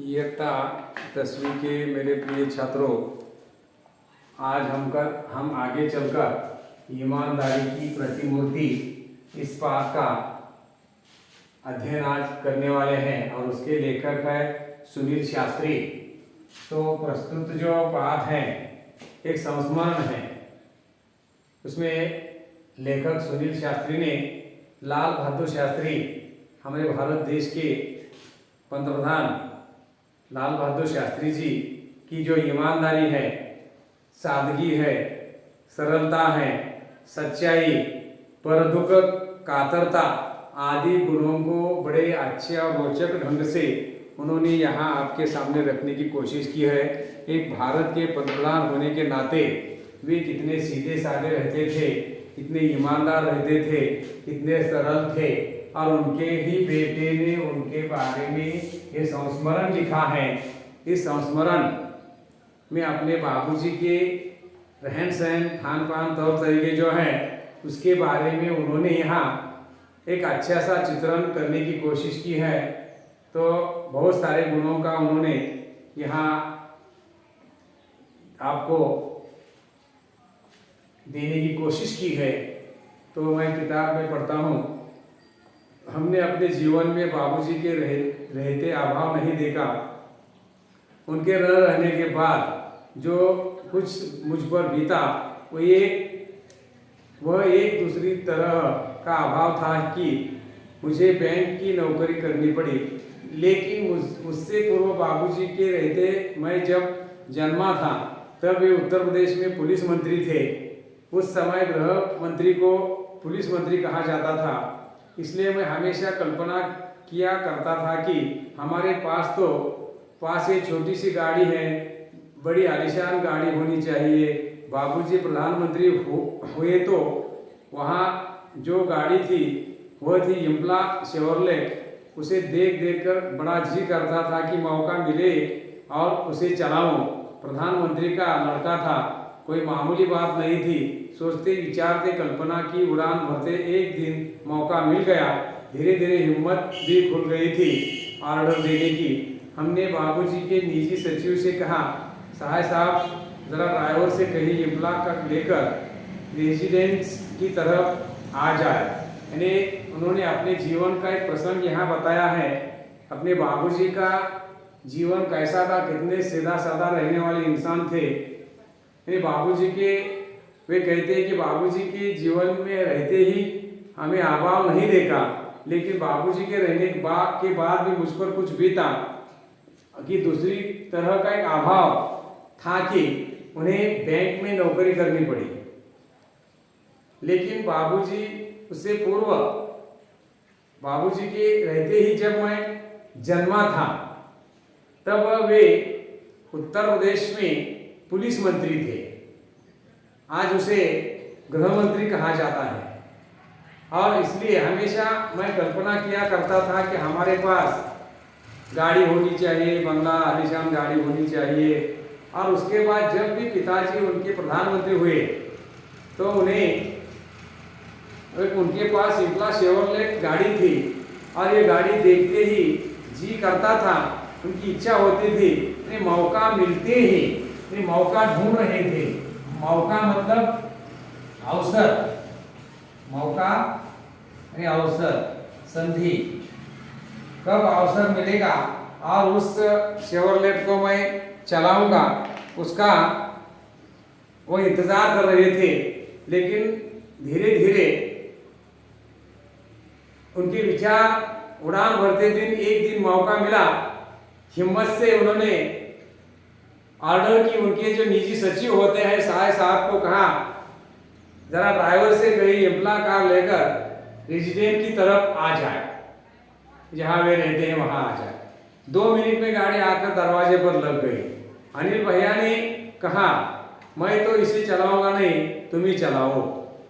इयत्ता 10वीं के मेरे प्रिय छात्रों, आज हम आगे चलकर ईमानदारी की प्रतिमूर्ति इस पाठ का अध्ययन आज करने वाले हैं और उसके लेखक है सुनील शास्त्री। तो प्रस्तुत जो पाठ है एक संस्मरण है। उसमें लेखक सुनील शास्त्री ने लाल बहादुर शास्त्री, हमारे भारत देश के पंतप्रधान लाल बहादुर शास्त्री जी की जो ईमानदारी है, सादगी है, सरलता है, सच्चाई, पर दुख, कातरता आदि गुणों को बड़े अच्छे और रोचक ढंग से उन्होंने यहाँ आपके सामने रखने की कोशिश की है। एक भारत के पंतप्रधान होने के नाते वे कितने सीधे साधे रहते थे, कितने ईमानदार रहते थे, कितने सरल थे, और उनके ही बेटे ने उनके बारे में ये संस्मरण लिखा है। इस संस्मरण में अपने बाबूजी के रहन सहन, खान पान, तौर तरीके जो हैं उसके बारे में उन्होंने यहाँ एक अच्छा सा चित्रण करने की कोशिश की है। तो बहुत सारे गुणों का उन्होंने यहाँ आपको देने की कोशिश की है। तो मैं किताब में पढ़ता हूँ, हमने अपने जीवन में बाबूजी के रहते अभाव नहीं देखा। उनके रहने के बाद जो कुछ मुझ पर बीता वह एक दूसरी तरह का अभाव था कि मुझे बैंक की नौकरी करनी पड़ी। लेकिन उससे पूर्व बाबूजी के रहते मैं जब जन्मा था तब वे उत्तर प्रदेश में पुलिस मंत्री थे। उस समय गृह मंत्री को पुलिस मंत्री कहा जाता था। इसलिए मैं हमेशा कल्पना किया करता था कि हमारे पास एक छोटी सी गाड़ी है, बड़ी आलीशान गाड़ी होनी चाहिए। बाबूजी प्रधानमंत्री हुए तो वहाँ जो गाड़ी थी वह थी इम्पला शेवरलेट। उसे देख कर बड़ा जी करता था कि मौका मिले और उसे चलाऊं। प्रधानमंत्री का लड़का था, कोई मामूली बात नहीं थी। सोचते विचारते कल्पना की उड़ान भरते एक दिन मौका मिल गया। धीरे धीरे हिम्मत भी खुल गई थी ऑर्डर देने की। हमने बाबूजी के निजी सचिव से कहा, साहब जरा ड्राइवर से कहीं इम्पला लेकर रेजिडेंस की तरफ आ जाए। यानी उन्होंने अपने जीवन का एक प्रसंग यहाँ बताया है। अपने बाबूजी का जीवन कैसा था, कितने सीधा साधा रहने वाले इंसान थे। बाबूजी के वे कहते हैं कि बाबूजी के जीवन में रहते ही हमें अभाव नहीं देखा, लेकिन बाबूजी के रहने के बाद भी मुझ पर कुछ बीता कि दूसरी तरह का एक अभाव था कि उन्हें बैंक में नौकरी करनी पड़ी। लेकिन बाबूजी उससे पूर्व बाबूजी के रहते ही जब मैं जन्मा था तब वे उत्तर प्रदेश में पुलिस मंत्री थे। आज उसे गृह मंत्री कहा जाता है। और इसलिए हमेशा मैं कल्पना किया करता था कि हमारे पास गाड़ी होनी चाहिए, बंगला आलीशान गाड़ी होनी चाहिए। और उसके बाद जब भी पिताजी उनके प्रधानमंत्री हुए तो उनके पास इम्पला शेवरलेट गाड़ी थी। और ये गाड़ी देखते ही जी करता था, उनकी इच्छा होती थी, मौका मिलते ही मौका ढूंढ रहे थे। मौका मतलब अवसर, मौका अवसर, संधि, कब अवसर मिलेगा और उस शेवरलेट को मैं चलाऊंगा, उसका वो इंतजार कर रहे थे। लेकिन धीरे धीरे उनके विचार उड़ान भरते दिन एक दिन मौका मिला। हिम्मत से उन्होंने ऑर्डर की। उनके जो निजी सचिव होते हैं साहब को कहा, जरा ड्राइवर से कहीं इम्पला कार लेकर रेजिडेंट की तरफ आ जाए, जहां वे रहते हैं वहां आ जाए। 2 मिनट में गाड़ी आकर दरवाजे पर लग गई। अनिल भैया ने कहा, मैं तो इसे चलाऊंगा नहीं, तुम ही चलाओ।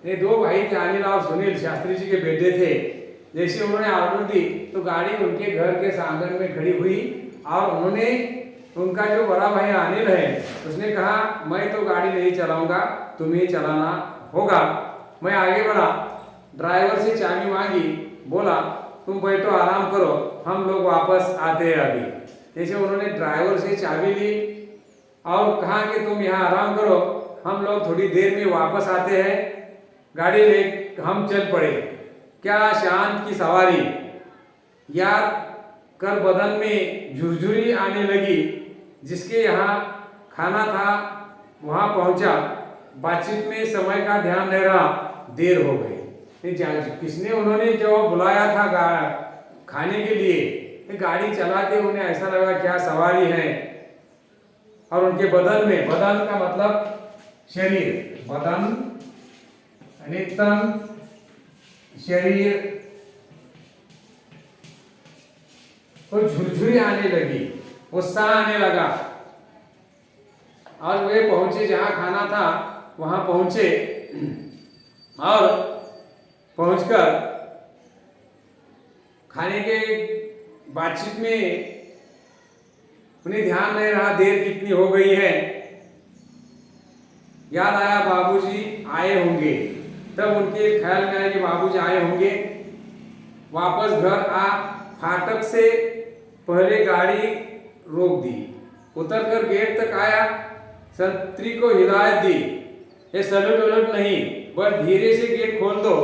ये 2 भाई थे, अनिल और सुनील शास्त्री जी के बेटे थे। जैसे उन्होंने ऑर्डर दी तो गाड़ी उनके घर के आंगन में खड़ी हुई और उनका जो बड़ा भाई अनिल है उसने कहा, मैं तो गाड़ी नहीं चलाऊंगा, तुम्हें चलाना होगा। मैं आगे बढ़ा, ड्राइवर से चाबी मांगी, बोला तुम बैठो, आराम करो, हम लोग वापस आते हैं अभी। जैसे उन्होंने ड्राइवर से चाबी ली और कहा कि तुम यहाँ आराम करो, हम लोग थोड़ी देर में वापस आते हैं, गाड़ी ले हम चल पड़े। क्या शांत की सवारी, याद कर बदन में झुरझुरी आने लगी। जिसके यहाँ खाना था वहाँ पहुँचा, बातचीत में समय का ध्यान नहीं रहा, देर हो गई। किसने उन्होंने जो बुलाया था खाने के लिए, गाड़ी चलाते उन्हें ऐसा लगा क्या सवारी है। और उनके बदन में, बदन का मतलब शरीर, बदन यानी तन, शरीर को झुरझुरी आने लगी, उत्साह आने लगा। और वे पहुंचे जहां खाना था, वहां पहुंचे और पहुंचकर खाने के बातचीत में उन्हें ध्यान नहीं रहा देर कितनी हो गई है। याद आया बाबूजी आए होंगे, तब उनके ख्याल में आया कि बाबूजी आए होंगे। वापस घर आ फाटक से पहले गाड़ी रोक दी, उतरकर गेट तक आया, संतरी को हिदायत दी, ये सलट उलट नहीं, बस धीरे से गेट खोल दो,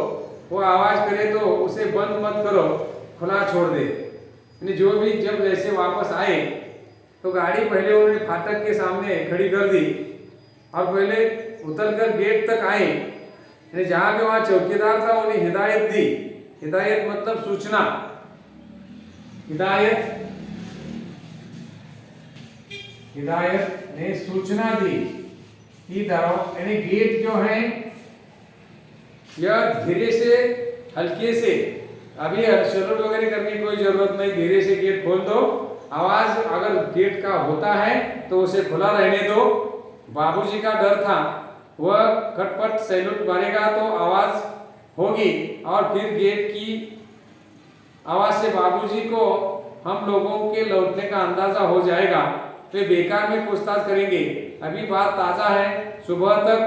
वो आवाज करे तो उसे बंद मत करो, खुला छोड़ दे। जो भी जब जैसे वापस आए तो गाड़ी पहले उन्होंने फाटक के सामने खड़ी कर दी और पहले उतरकर गेट तक आए। जहां पे वहां चौकीदार था उन्हें हिदायत दी, हिदायत मतलब सूचना, हिदायत ने सूचना दी कि यानी गेट जो है यह धीरे से, हल्के से, अभी सलूट वगैरह करने की कोई जरूरत नहीं, धीरे से गेट खोल दो। आवाज अगर गेट का होता है तो उसे खुला रहने दो। बाबूजी का डर था, वह खटपट सैल्यूट मारेगा तो आवाज होगी और फिर गेट की आवाज से बाबूजी को हम लोगों के लौटने का अंदाजा हो जाएगा, तो बेकार में पूछताछ करेंगे। अभी बात ताजा है, सुबह तक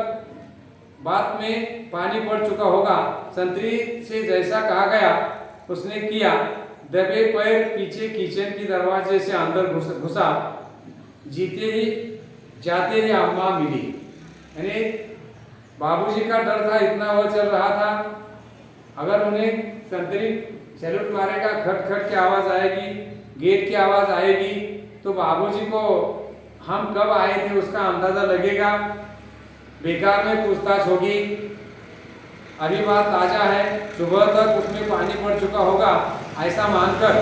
बात में पानी पड़ चुका होगा। संतरी से जैसा कहा गया उसने किया, दबे पैर पीछे किचन की दरवाजे से अंदर घुसा। जाते ही अम्मा मिली। यानी बाबूजी का डर था, इतना वह चल रहा था, अगर उन्हें संतरी सैल्यूट मारेगा, खट खट की आवाज आएगी, गेट की आवाज आएगी, तो बाबूजी को हम कब आए थे उसका अंदाजा लगेगा, बेकार में पूछताछ होगी। अभी बात ताजा है, सुबह तक उसमें पानी पड़ चुका होगा, ऐसा मानकर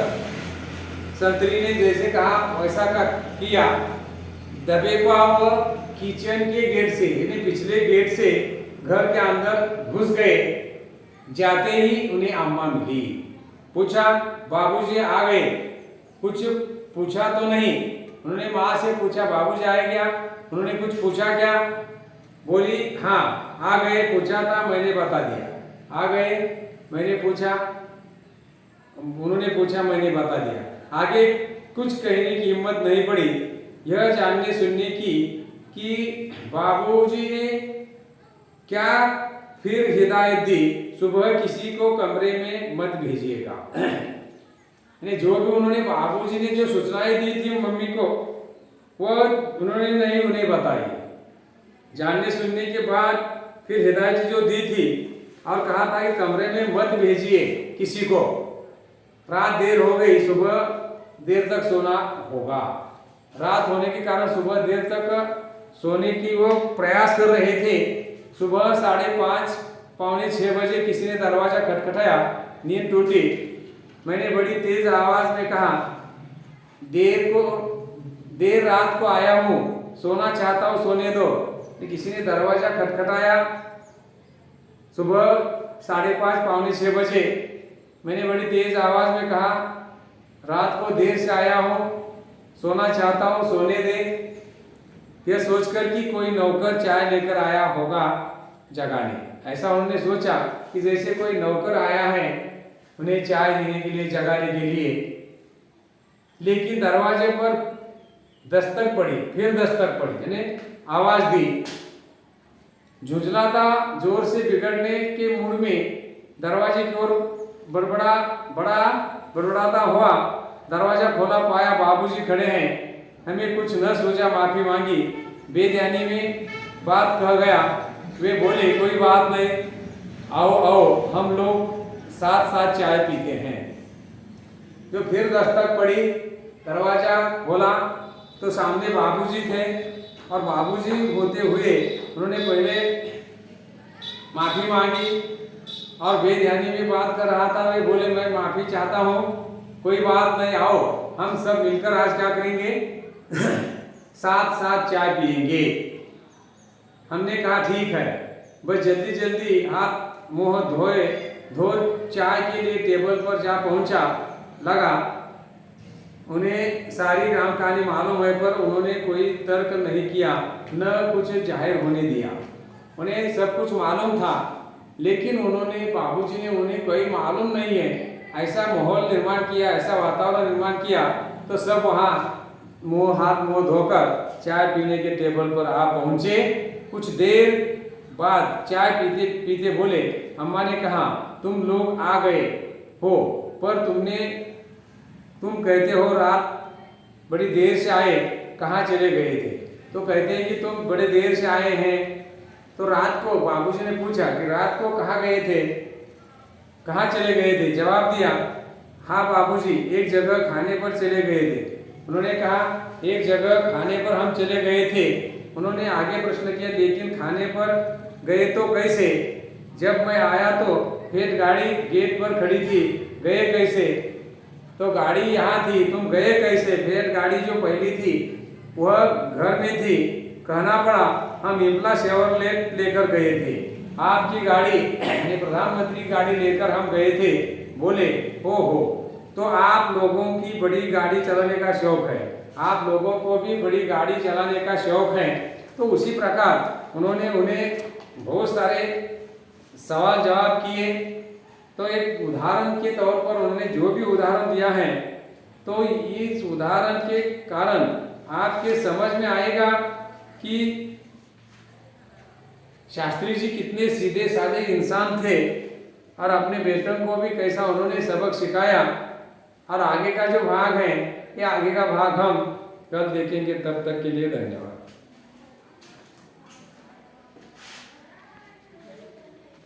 संतरी ने जैसे कहा वैसा किया। दबे पाव किचन के गेट से, यानी पिछले गेट से घर के अंदर घुस गए। जाते ही उन्हें अम्मा मिली। पूछा, बाबूजी आ गए? कुछ पूछा तो नहीं। उन्होंने माँ से पूछा, बाबूजी आए क्या? उन्होंने कुछ पूछा क्या? बोली हाँ आ गए, पूछा था मैंने बता दिया। आ गए, मैंने पूछा, उन्होंने पूछा, मैंने बता दिया। आगे कुछ कहने की हिम्मत नहीं पड़ी, यह जानने सुनने की कि बाबूजी ने क्या फिर हिदायत दी, सुबह किसी को कमरे में मत भेजिएगा। जो भी उन्होंने बाबूजी ने जो सूचनाएं दी थी मम्मी को, वह उन्होंने नहीं उन्हें बताई। जानने सुनने के बाद फिर हिदायत जो दी थी और कहा था कि कमरे में मत भेजिए किसी को, रात देर हो गई, सुबह देर तक सोना होगा। रात होने के कारण सुबह देर तक सोने की वो प्रयास कर रहे थे। सुबह 5:30 पौने 6 बजे किसी ने दरवाजा खटखटाया, नींद टूटी। मैंने बड़ी तेज आवाज में कहा, देर रात को आया हूँ, सोना चाहता हूँ, सोने दो। किसी ने दरवाजा खटखटाया सुबह 5:30 पौने 6 बजे। मैंने बड़ी तेज आवाज में कहा, रात को देर से आया हूँ, सोना चाहता हूँ, सोने दे। यह सोचकर कि कोई नौकर चाय लेकर आया होगा जगाने। ऐसा उन्होंने सोचा कि जैसे कोई नौकर आया है उन्हें चाय देने के लिए, जगाने के लिए। लेकिन दरवाजे पर दस्तक पड़ी, फिर दस्तक पड़ी, यानी आवाज दी। झुंझलाता जोर से बिगड़ने के मूड में दरवाजे की ओर बड़बड़ाता हुआ दरवाजा खोला, पाया बाबूजी खड़े हैं। हमें कुछ न सोचा, माफी मांगी। बेध्यानी में बात कह गया। वे बोले कोई बात नहीं, आओ आओ हम लोग साथ साथ चाय पीते हैं। जो फिर दस्तक पड़ी, दरवाजा खोला तो सामने बाबूजी थे। और बाबूजी होते हुए उन्होंने पहले माफी मांगी और बेध्यानी में बात कर रहा था। वे बोले मैं माफी चाहता हूँ, कोई बात नहीं, आओ हम सब मिलकर आज क्या करेंगे साथ साथ चाय पियेंगे। हमने कहा ठीक है। बस जल्दी जल्दी हाथ मुंह धो चाय के लिए टेबल पर जा पहुंचा लगा। उन्हें सारी राम कहानी मालूम है, पर उन्होंने कोई तर्क नहीं किया, न कुछ जाहिर होने दिया। उन्हें सब कुछ मालूम था, लेकिन बाबूजी ने उन्हें कोई मालूम नहीं है ऐसा माहौल निर्माण किया, ऐसा वातावरण निर्माण किया। तो सब वहाँ हाथ मुँह धोकर चाय पीने के टेबल पर आ पहुँचे। कुछ देर बाद चाय पीते पीते बोले, अम्मा ने कहा तुम लोग आ गए हो, पर तुम कहते हो रात बड़ी देर से आए, कहाँ चले गए थे? तो कहते हैं कि तुम बड़े देर से आए हैं। तो रात को बाबूजी ने पूछा कि रात को कहाँ गए थे, कहाँ चले गए थे? जवाब दिया, हाँ बाबूजी एक जगह खाने पर चले गए थे। उन्होंने कहा एक जगह खाने पर हम चले गए थे। उन्होंने आगे प्रश्न किया, लेकिन खाने पर गए तो कैसे? जब मैं आया तो फिर गाड़ी गेट पर खड़ी थी, गए कैसे? तो गाड़ी यहाँ थी, तुम गए कैसे? फिर गाड़ी जो पहली थी वह घर में थी। कहना पड़ा हम इम्पला शेवरलेट लेकर गए थे, आपकी गाड़ी प्रधानमंत्री गाड़ी लेकर हम गए थे। बोले हो, तो आप लोगों की बड़ी गाड़ी चलाने का शौक है, आप लोगों को भी बड़ी गाड़ी चलाने का शौक है। तो उसी प्रकार उन्होंने उन्हें बहुत सारे सवाल जवाब किए। तो एक उदाहरण के तौर पर उन्होंने जो भी उदाहरण दिया है, तो इस उदाहरण के कारण आपके समझ में आएगा कि शास्त्री जी कितने सीधे साधे इंसान थे और अपने बेटों को भी कैसा उन्होंने सबक सिखाया। और आगे का जो भाग है, ये आगे का भाग हम कल देखेंगे। तब तक के लिए धन्यवाद।